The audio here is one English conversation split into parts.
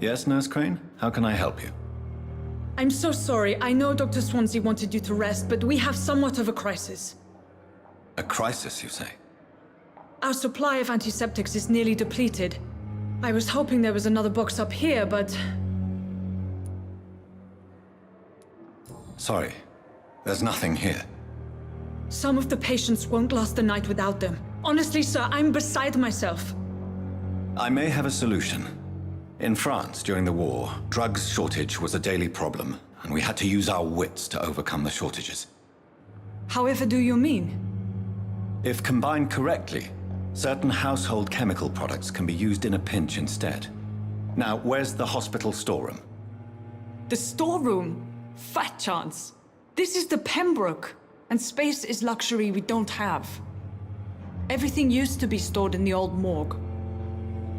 Yes, Nurse Crane? How can I help you? I'm so sorry. I know Dr. Swansea wanted you to rest, but we have somewhat of a crisis. A crisis, you say? Our supply of antiseptics is nearly depleted. I was hoping there was another box up here, but... Sorry. There's nothing here. Some of the patients won't last the night without them. Honestly, sir, I'm beside myself. I may have a solution. In France, during the war, drugs shortage was a daily problem, and we had to use our wits to overcome the shortages. However do you mean? If combined correctly, certain household chemical products can be used in a pinch instead. Now, where's the hospital storeroom? The storeroom? Fat chance. This is the Pembroke, and space is luxury we don't have. Everything used to be stored in the old morgue.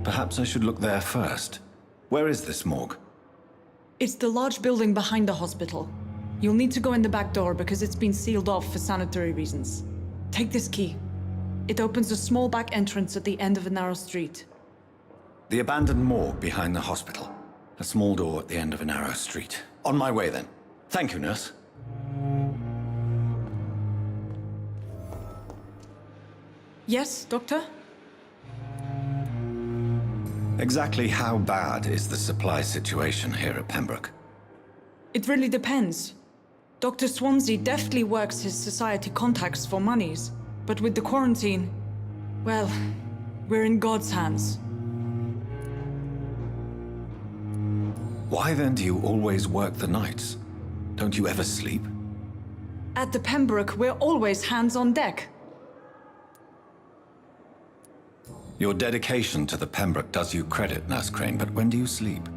Perhaps I should look there first. Where is this morgue? It's the large building behind the hospital. You'll need to go in the back door because it's been sealed off for sanitary reasons. Take this key. It opens a small back entrance at the end of a narrow street. The abandoned morgue behind the hospital. A small door at the end of a narrow street. On my way then. Thank you, nurse. Yes, Doctor? Exactly how bad is the supply situation here at Pembroke? It really depends. Dr. Swansea deftly works his society contacts for monies, but with the quarantine, well, we're in God's hands. Why then do you always work the nights? Don't you ever sleep? At the Pembroke, we're always hands on deck. Your dedication to the Pembroke does you credit, Nurse Crane, but when do you sleep?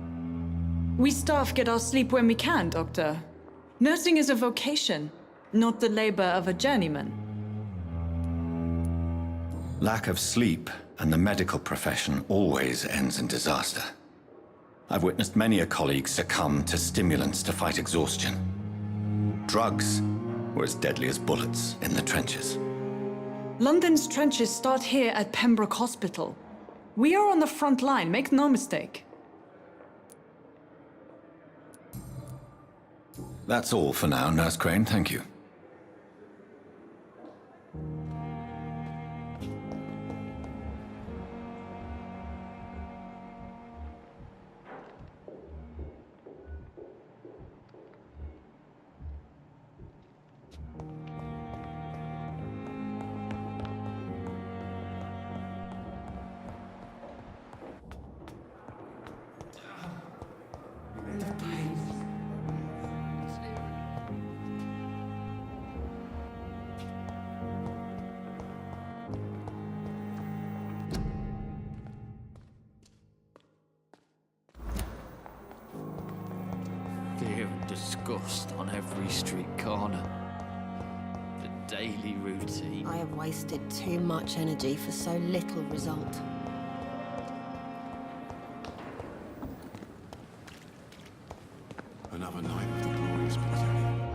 We staff get our sleep when we can, Doctor. Nursing is a vocation, not the labor of a journeyman. Lack of sleep and the medical profession always ends in disaster. I've witnessed many a colleague succumb to stimulants to fight exhaustion. Drugs were as deadly as bullets in the trenches. London's trenches start here at Pembroke Hospital. We are on the front line, make no mistake. That's all for now, Nurse Crane, thank you. Fear and disgust on every street corner. The daily routine. I have wasted too much energy for so little result. Another night with the glorious Battalion.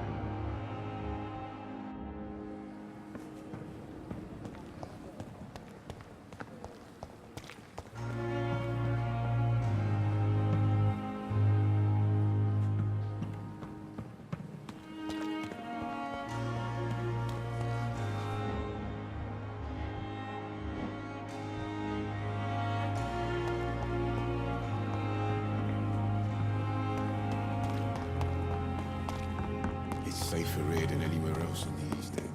It's safer here than anywhere else on the East End.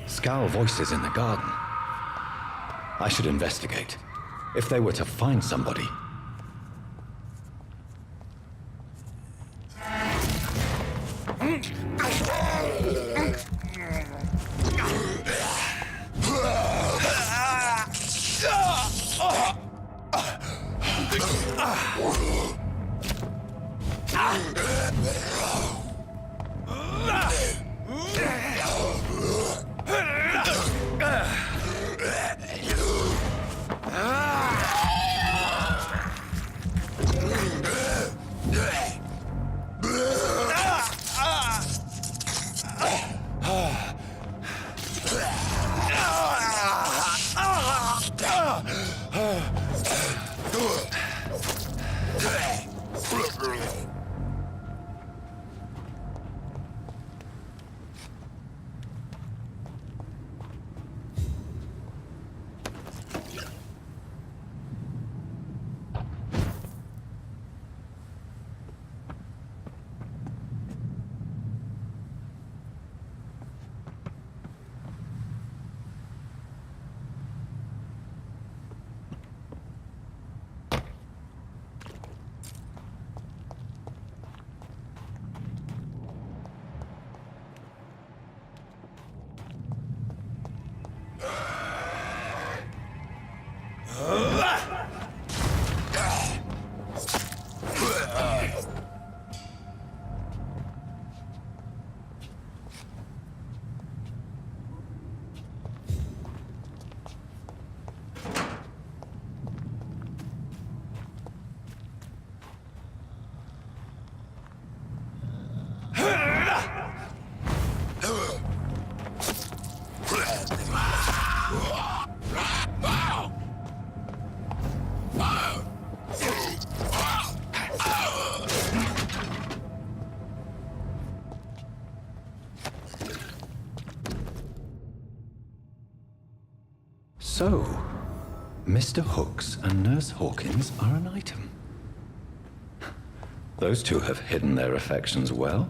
Scowl voices in the garden. I should investigate. If they were to find somebody. So, Mr. Hooks and Nurse Hawkins are an item. Those two have hidden their affections well.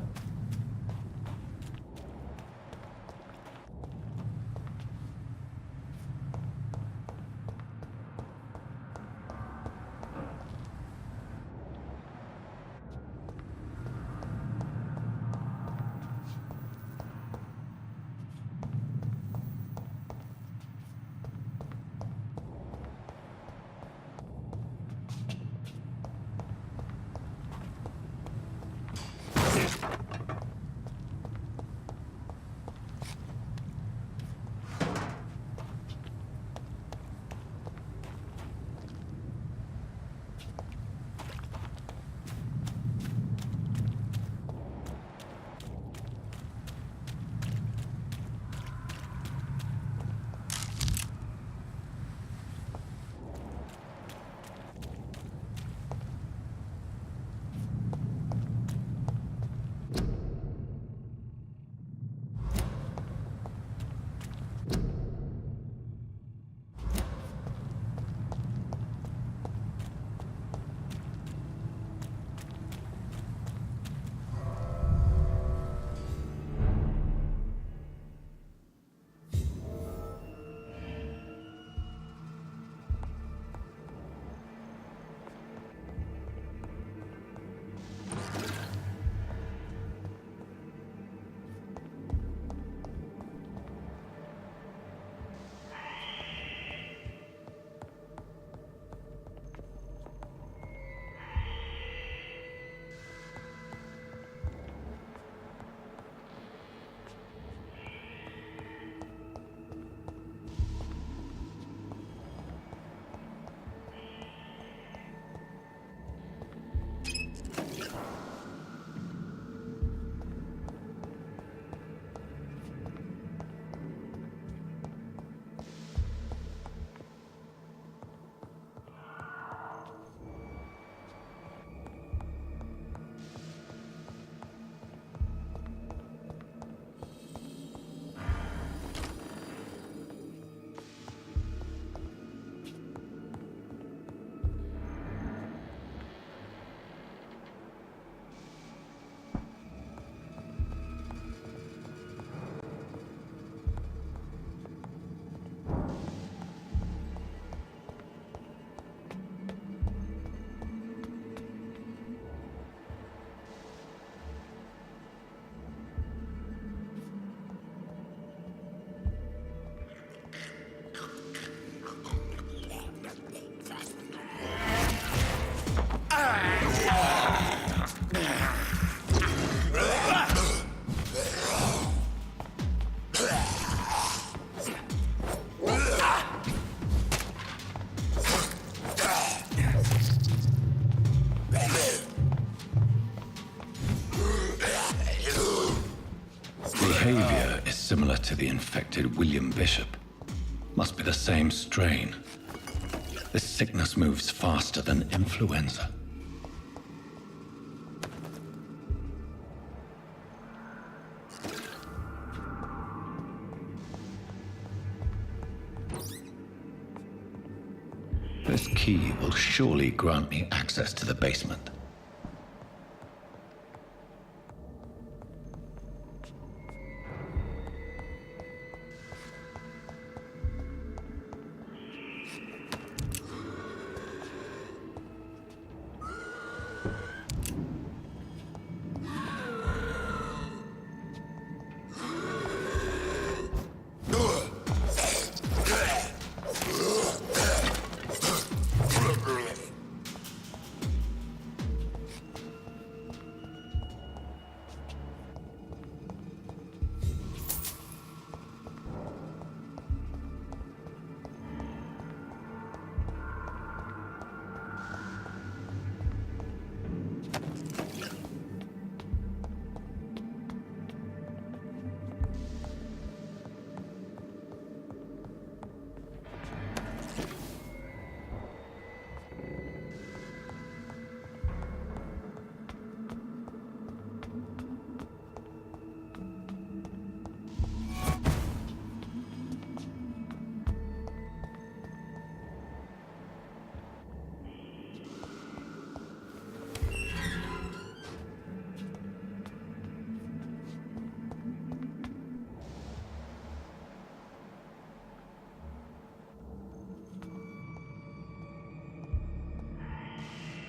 Behavior is similar to the infected William Bishop. Must be the same strain. This sickness moves faster than influenza. This key will surely grant me access to the basement.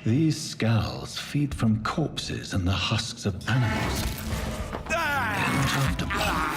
These scowls feed from corpses and the husks of animals. They're not after blood.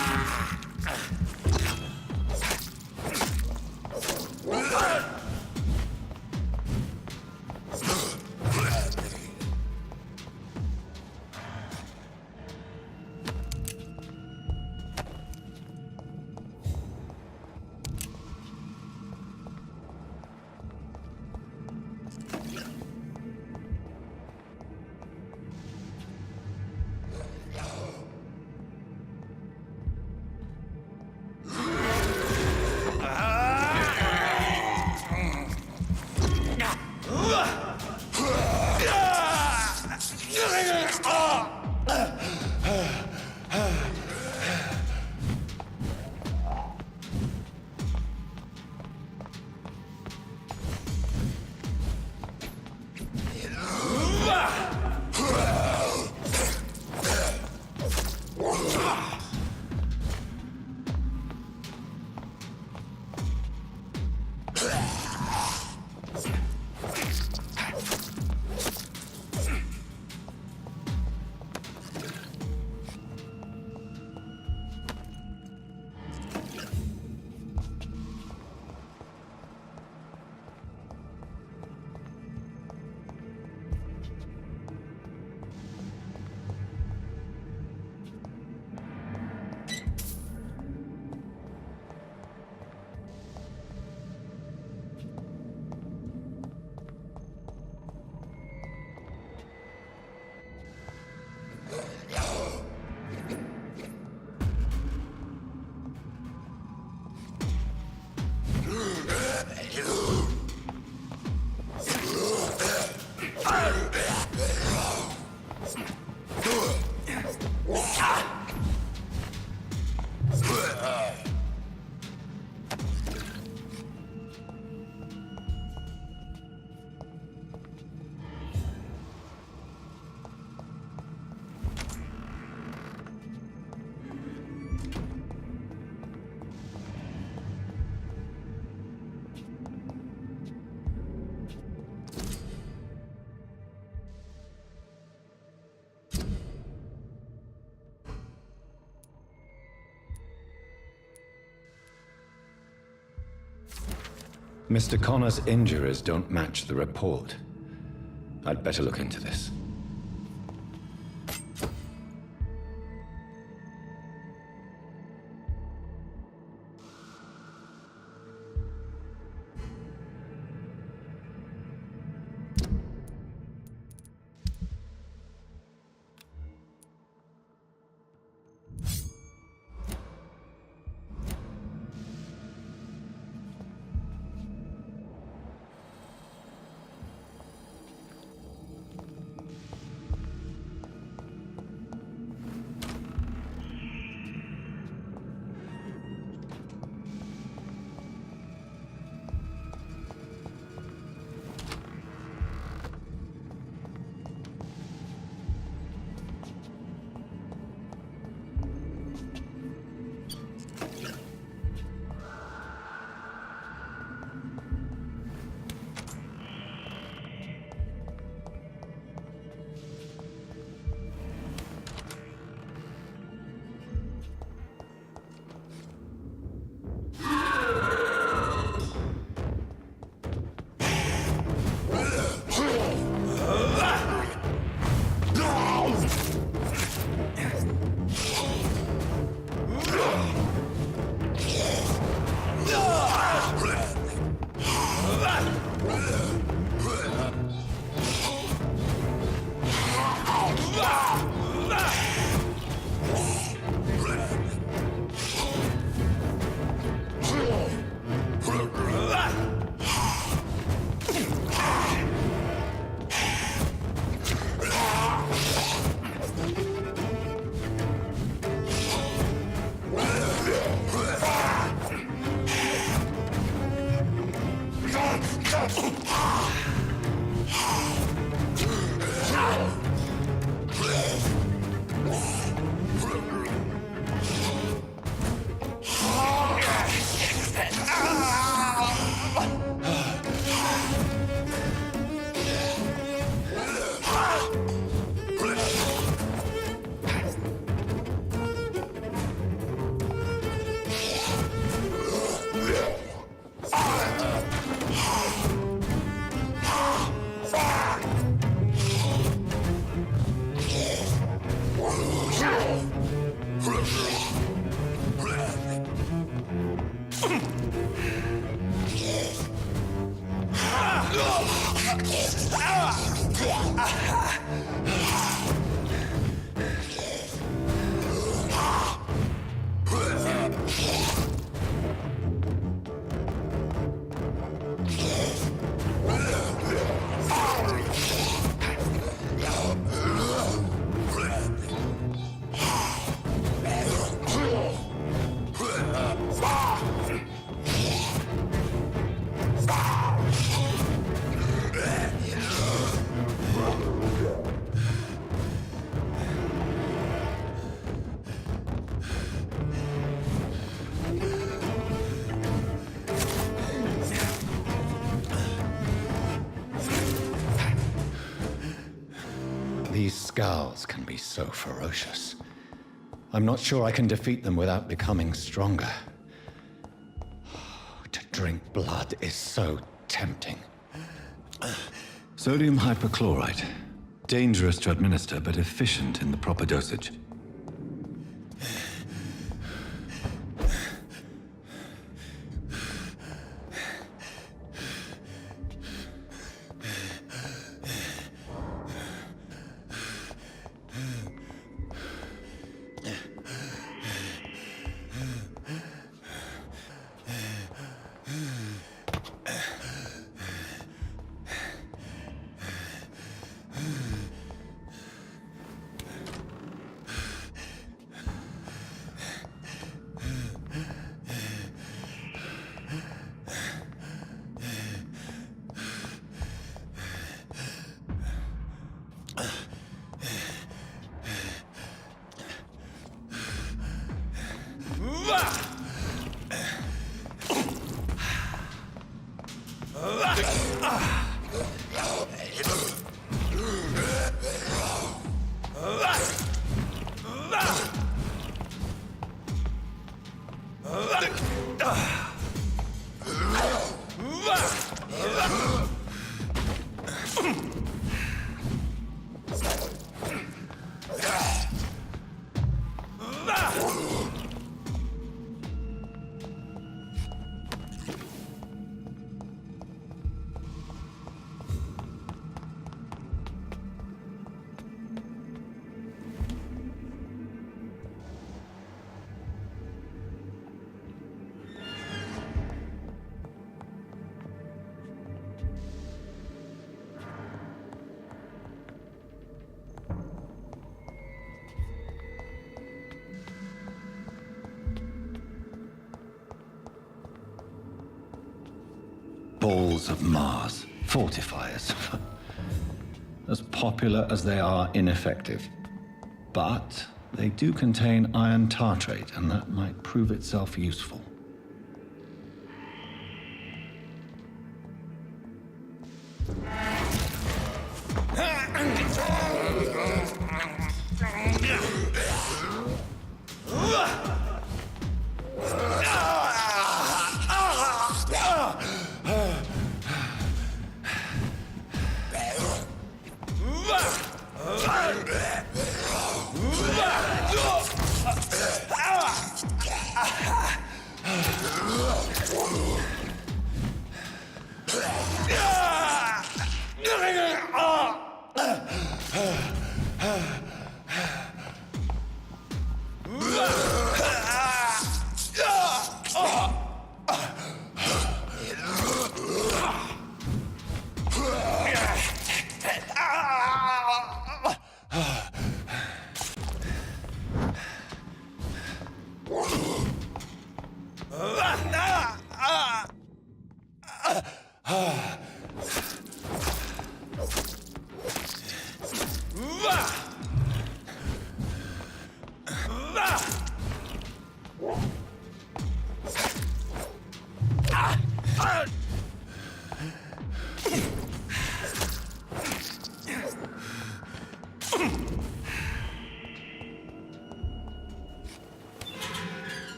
Mr. Connor's injurers don't match the report. I'd better look into this. Skals can be so ferocious. I'm not sure I can defeat them without becoming stronger. To drink blood is so tempting. Sodium hypochlorite. Dangerous to administer, but efficient in the proper dosage. Balls of Mars, fortifiers. As popular as they are ineffective. But they do contain iron tartrate, and that might prove itself useful.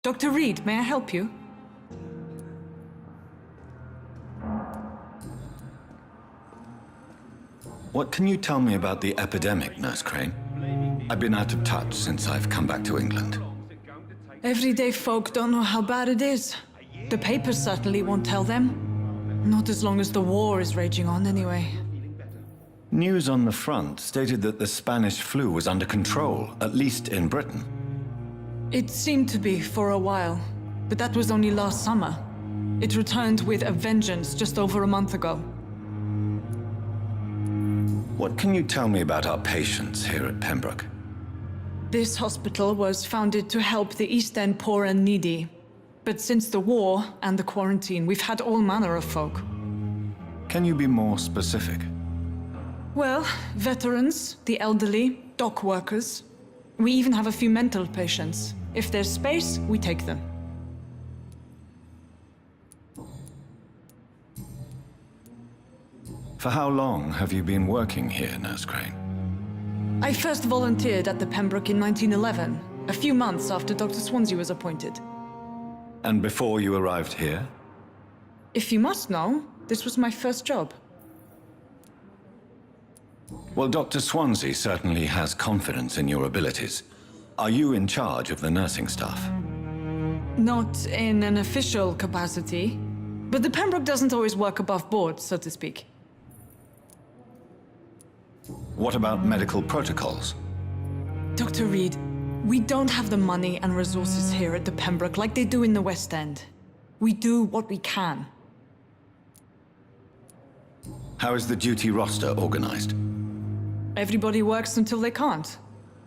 Dr. Reid, may I help you? What can you tell me about the epidemic, Nurse Crane? I've been out of touch since I've come back to England. Everyday folk don't know how bad it is. The papers certainly won't tell them. Not as long as the war is raging on, anyway. News on the front stated that the Spanish flu was under control, at least in Britain. It seemed to be for a while, but that was only last summer. It returned with a vengeance just over a month ago. What can you tell me about our patients here at Pembroke? This hospital was founded to help the East End poor and needy. But since the war and the quarantine, we've had all manner of folk. Can you be more specific? Well, veterans, the elderly, dock workers. We even have a few mental patients. If there's space, we take them. For how long have you been working here, Nurse Crane? I first volunteered at the Pembroke in 1911, a few months after Dr. Swansea was appointed. And before you arrived here? If you must know, this was my first job. Well, Dr. Swansea certainly has confidence in your abilities. Are you in charge of the nursing staff? Not in an official capacity, but the Pembroke doesn't always work above board, so to speak. What about medical protocols? Dr. Reid, we don't have the money and resources here at the Pembroke like they do in the West End. We do what we can. How is the duty roster organized? Everybody works until they can't.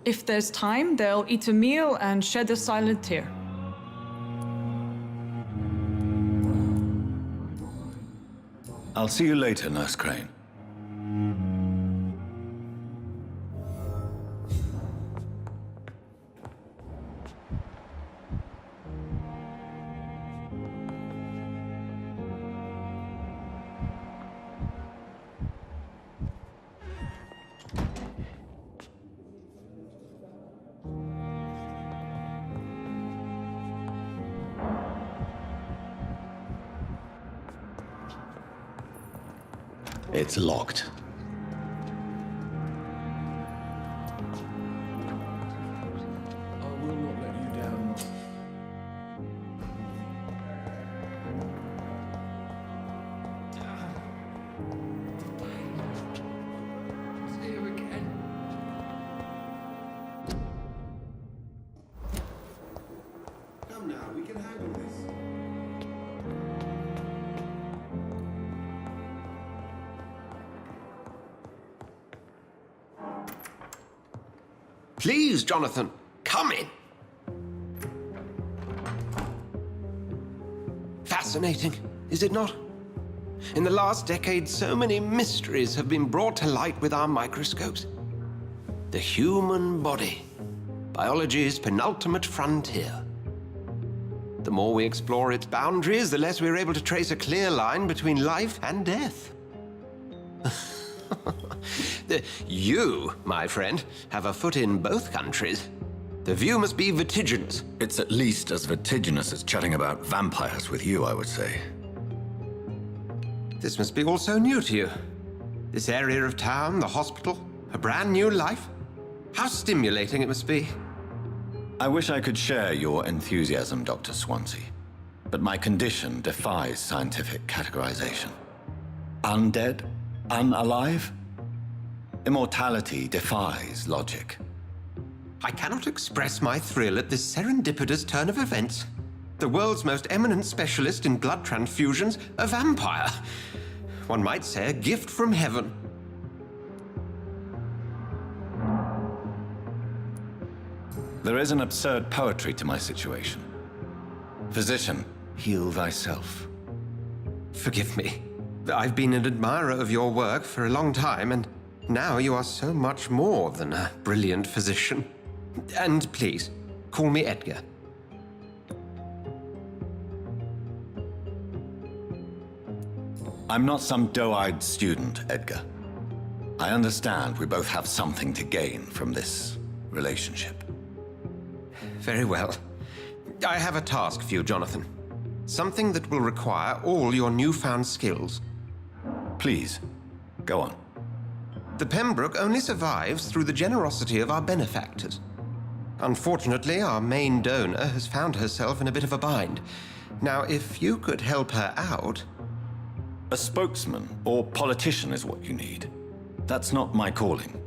If there's time, they'll eat a meal and shed a silent tear. I'll see you later, Nurse Crane. It's locked. I will not let you down. See you again. Come now, we can handle this. Please, Jonathan, come in. Fascinating, is it not? In the last decade, so many mysteries have been brought to light with our microscopes. The human body, biology's penultimate frontier. The more we explore its boundaries, the less we're able to trace a clear line between life and death. You, my friend, have a foot in both countries. The view must be vertiginous. It's at least as vertiginous as chatting about vampires with you, I would say. This must be all so new to you. This area of town, the hospital, a brand new life. How stimulating it must be. I wish I could share your enthusiasm, Dr. Swansea, but my condition defies scientific categorization. Undead? Unalive? Immortality defies logic. I cannot express my thrill at this serendipitous turn of events. The world's most eminent specialist in blood transfusions, a vampire. One might say a gift from heaven. There is an absurd poetry to my situation. Physician, heal thyself. Forgive me. I've been an admirer of your work for a long time, and now you are so much more than a brilliant physician. And please, call me Edgar. I'm not some doe-eyed student, Edgar. I understand we both have something to gain from this relationship. Very well. I have a task for you, Jonathan. Something that will require all your newfound skills. Please, go on. The Pembroke only survives through the generosity of our benefactors. Unfortunately, our main donor has found herself in a bit of a bind. Now, if you could help her out... A spokesman or politician is what you need. That's not my calling.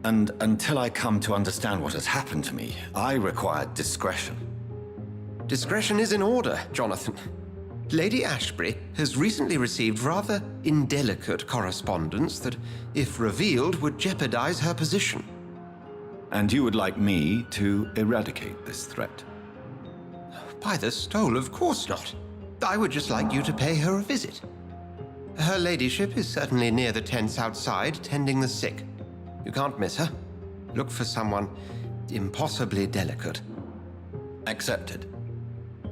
And until I come to understand what has happened to me, I require discretion. Discretion is in order, Jonathan. Lady Ashbury has recently received rather indelicate correspondence that, if revealed, would jeopardize her position. And you would like me to eradicate this threat? By the stole, of course not. I would just like you to pay her a visit. Her ladyship is certainly near the tents outside, tending the sick. You can't miss her. Look for someone impossibly delicate. Accepted.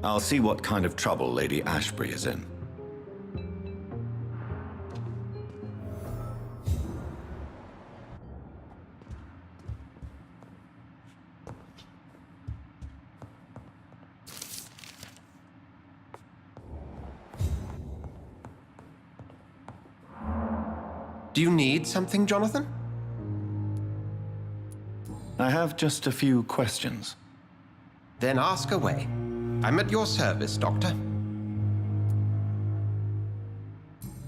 I'll see what kind of trouble Lady Ashbury is in. Do you need something, Jonathan? I have just a few questions. Then ask away. I'm at your service, Doctor.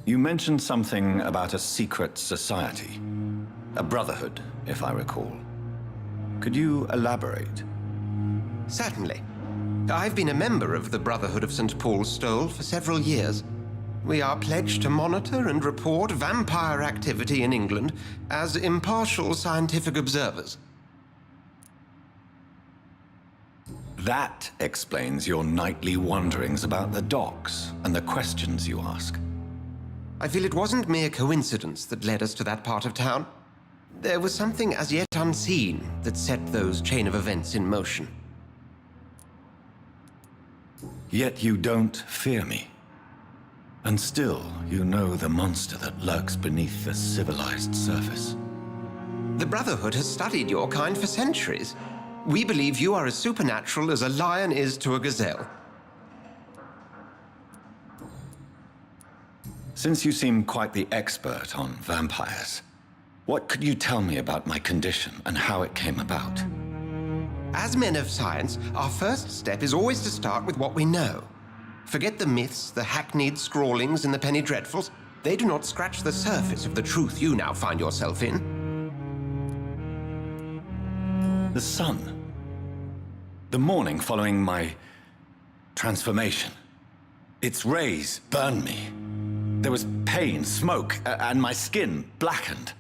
You mentioned something about a secret society. A brotherhood, if I recall. Could you elaborate? Certainly. I've been a member of the Brotherhood of St. Paul's Stole for several years. We are pledged to monitor and report vampire activity in England as impartial scientific observers. That explains your nightly wanderings about the docks and the questions you ask. I feel it wasn't mere coincidence that led us to that part of town. There was something as yet unseen that set those chain of events in motion. Yet you don't fear me. And still, you know the monster that lurks beneath the civilized surface. The Brotherhood has studied your kind for centuries. We believe you are as supernatural as a lion is to a gazelle. Since you seem quite the expert on vampires, what could you tell me about my condition and how it came about? As men of science, our first step is always to start with what we know. Forget the myths, the hackneyed scrawlings in the Penny Dreadfuls. They do not scratch the surface of the truth you now find yourself in. The sun. The morning following my transformation. Its rays burned me. There was pain, smoke, and my skin blackened.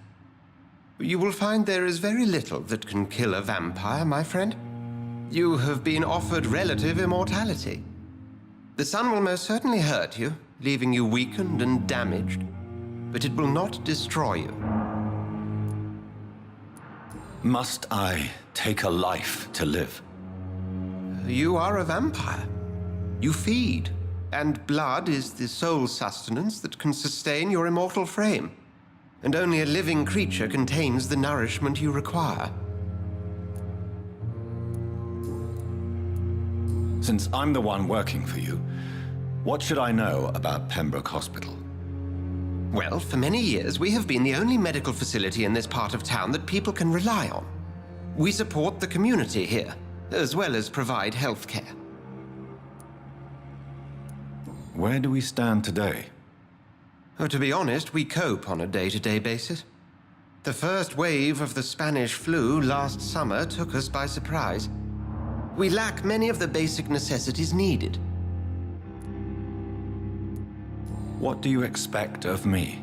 You will find there is very little that can kill a vampire, my friend. You have been offered relative immortality. The sun will most certainly hurt you, leaving you weakened and damaged, but it will not destroy you. Must I take a life to live? You are a vampire. You feed, and blood is the sole sustenance that can sustain your immortal frame. And only a living creature contains the nourishment you require. Since I'm the one working for you, what should I know about Pembroke Hospital? Well, for many years, we have been the only medical facility in this part of town that people can rely on. We support the community here, as well as provide health care. Where do we stand today? Oh, to be honest, we cope on a day-to-day basis. The first wave of the Spanish flu last summer took us by surprise. We lack many of the basic necessities needed. What do you expect of me?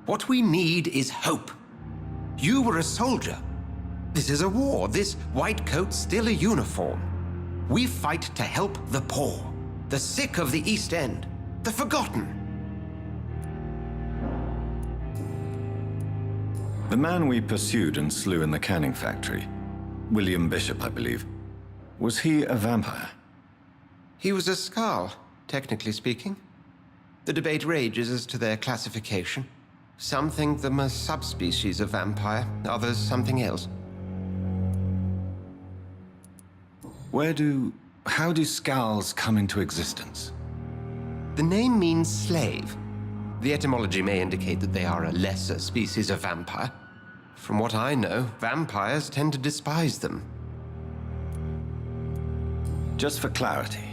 What we need is hope. You were a soldier. This is a war. This white coat's still a uniform. We fight to help the poor, the sick of the East End, the forgotten. The man we pursued and slew in the canning factory, William Bishop, I believe, was he a vampire? He was a Skald, technically speaking. The debate rages as to their classification. Some think them a subspecies of vampire, others something else. Where do how do scowls come into existence? The name means slave. The etymology may indicate that they are a lesser species of vampire. From what I know, vampires tend to despise them. Just for clarity,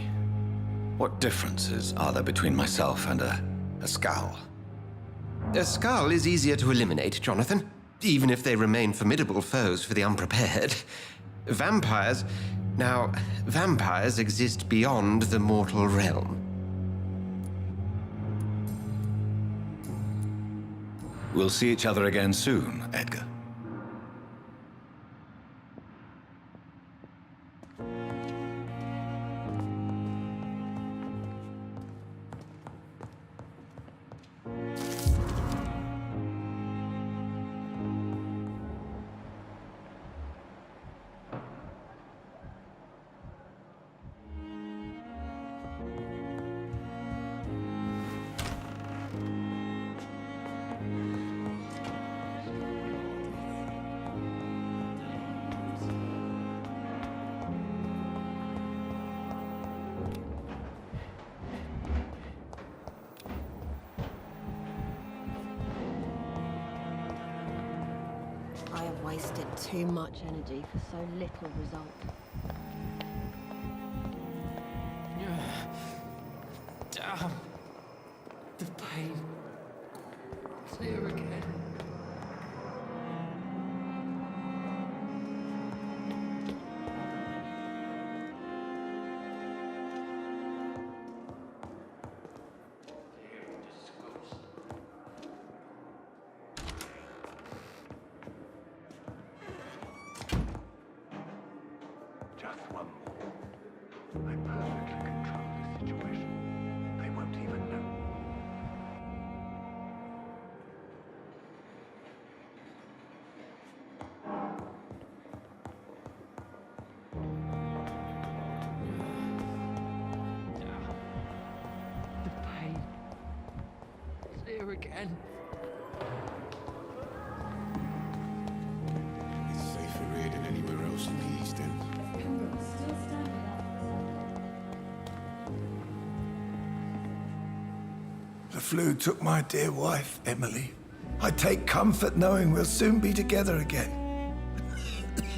what differences are there between myself and a scowl? A skull is easier to eliminate, Jonathan, even if they remain formidable foes for the unprepared. Vampires... Now, vampires exist beyond the mortal realm. We'll see each other again soon, Edgar. I have wasted too much energy for so little result. Damn. The pain. It's here again. Just one more. I perfectly control the situation. They won't even know. The pain. It's here again. It's safer here than anywhere else in the East End. The flu took my dear wife, Emily. I take comfort knowing we'll soon be together again.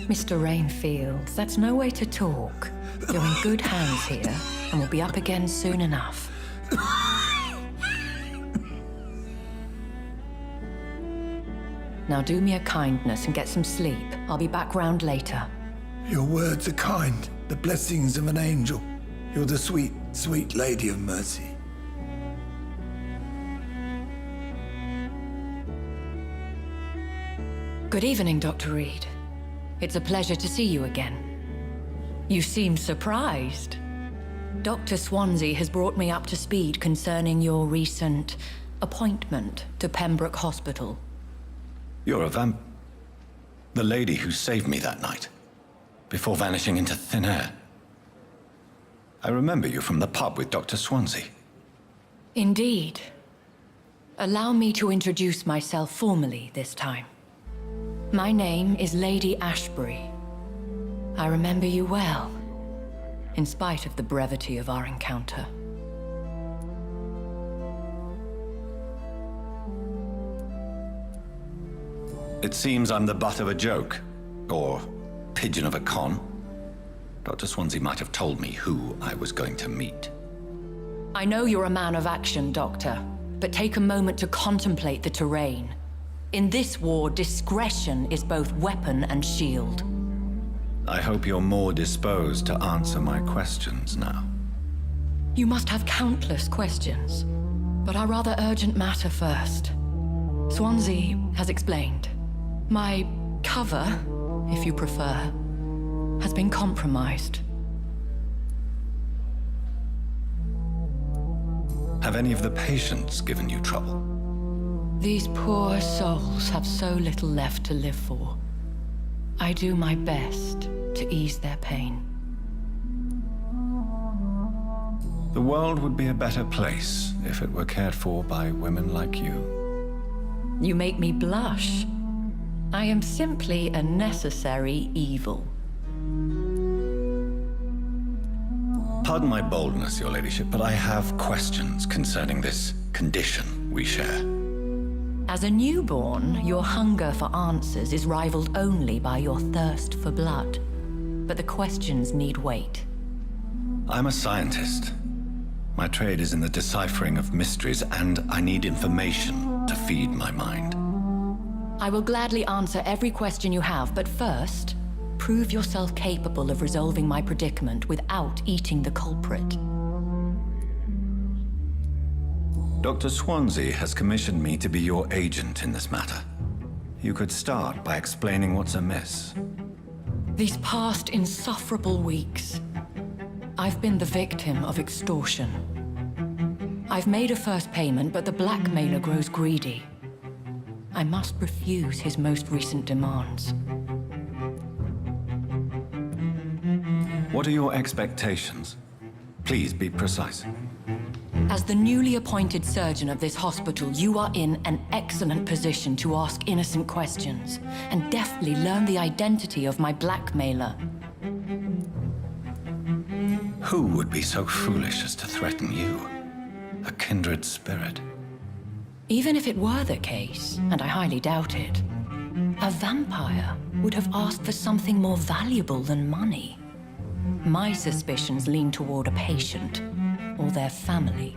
Mr. Rainfield, that's no way to talk. You're in good hands here, and we'll be up again soon enough. Now do me a kindness and get some sleep. I'll be back round later. Your words are kind, the blessings of an angel. You're the sweet, sweet Lady of Mercy. Good evening, Dr. Reid. It's a pleasure to see you again. You seem surprised. Dr. Swansea has brought me up to speed concerning your recent appointment to Pembroke Hospital. You're a the lady who saved me that night, before vanishing into thin air. I remember you from the pub with Dr. Swansea. Indeed. Allow me to introduce myself formally this time. My name is Lady Ashbury. I remember you well, in spite of the brevity of our encounter. It seems I'm the butt of a joke, or pigeon of a con. Dr. Swansea might have told me who I was going to meet. I know you're a man of action, Doctor, but take a moment to contemplate the terrain. In this war, discretion is both weapon and shield. I hope you're more disposed to answer my questions now. You must have countless questions, but our rather urgent matter first. Swansea has explained. My cover, if you prefer, has been compromised. Have any of the patients given you trouble? These poor souls have so little left to live for. I do my best to ease their pain. The world would be a better place if it were cared for by women like you. You make me blush. I am simply a necessary evil. Pardon my boldness, your ladyship, but I have questions concerning this condition we share. As a newborn, your hunger for answers is rivaled only by your thirst for blood. But the questions need wait. I'm a scientist. My trade is in the deciphering of mysteries, and I need information to feed my mind. I will gladly answer every question you have, but first, prove yourself capable of resolving my predicament without eating the culprit. Dr. Swansea has commissioned me to be your agent in this matter. You could start by explaining what's amiss. These past insufferable weeks, I've been the victim of extortion. I've made a first payment, but the blackmailer grows greedy. I must refuse his most recent demands. What are your expectations? Please be precise. As the newly appointed surgeon of this hospital, you are in an excellent position to ask innocent questions and deftly learn the identity of my blackmailer. Who would be so foolish as to threaten you? A kindred spirit. Even if it were the case, and I highly doubt it, a vampire would have asked for something more valuable than money. My suspicions lean toward a patient or their family.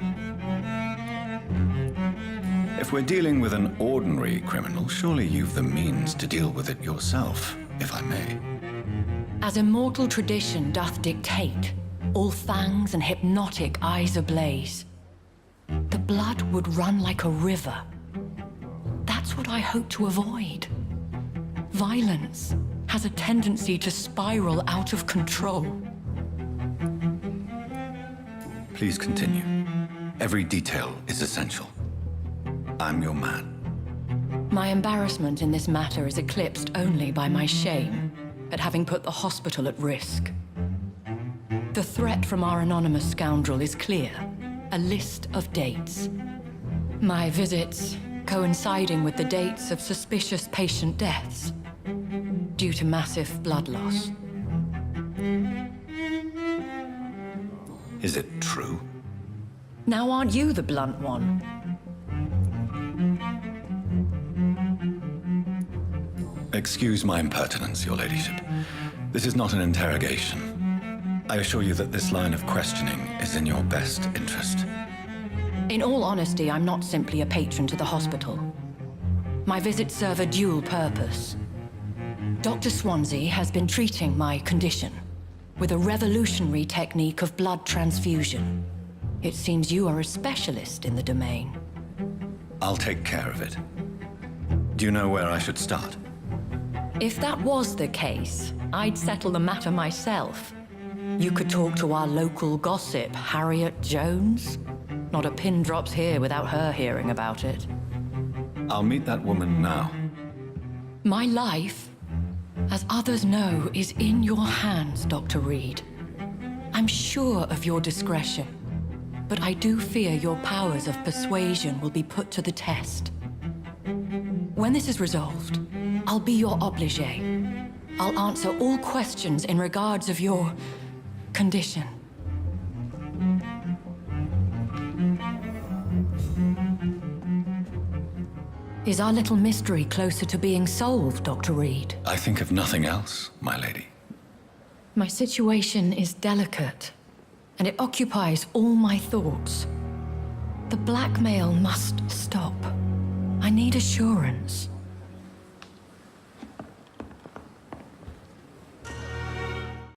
If we're dealing with an ordinary criminal, surely you've the means to deal with it yourself, if I may. As immortal tradition doth dictate, all fangs and hypnotic eyes ablaze, the blood would run like a river. That's what I hope to avoid. Violence has a tendency to spiral out of control. Please continue. Every detail is essential. I'm your man. My embarrassment in this matter is eclipsed only by my shame at having put the hospital at risk. The threat from our anonymous scoundrel is clear. A list of dates. My visits coinciding with the dates of suspicious patient deaths due to massive blood loss. Is it true? Now aren't you the blunt one? Excuse my impertinence, your ladyship. This is not an interrogation. I assure you that this line of questioning is in your best interest. In all honesty, I'm not simply a patron to the hospital. My visits serve a dual purpose. Dr. Swansea has been treating my condition with a revolutionary technique of blood transfusion. It seems you are a specialist in the domain. I'll take care of it. Do you know where I should start? If that was the case, I'd settle the matter myself. You could talk to our local gossip, Harriet Jones. Not a pin drops here without her hearing about it. I'll meet that woman now. My life, as others know, is in your hands, Dr. Reid. I'm sure of your discretion, but I do fear your powers of persuasion will be put to the test. When this is resolved, I'll be your obligé. I'll answer all questions in regards of your condition. Is our little mystery closer to being solved, Dr. Reid? I think of nothing else, my lady. My situation is delicate, and it occupies all my thoughts. The blackmail must stop. I need assurance.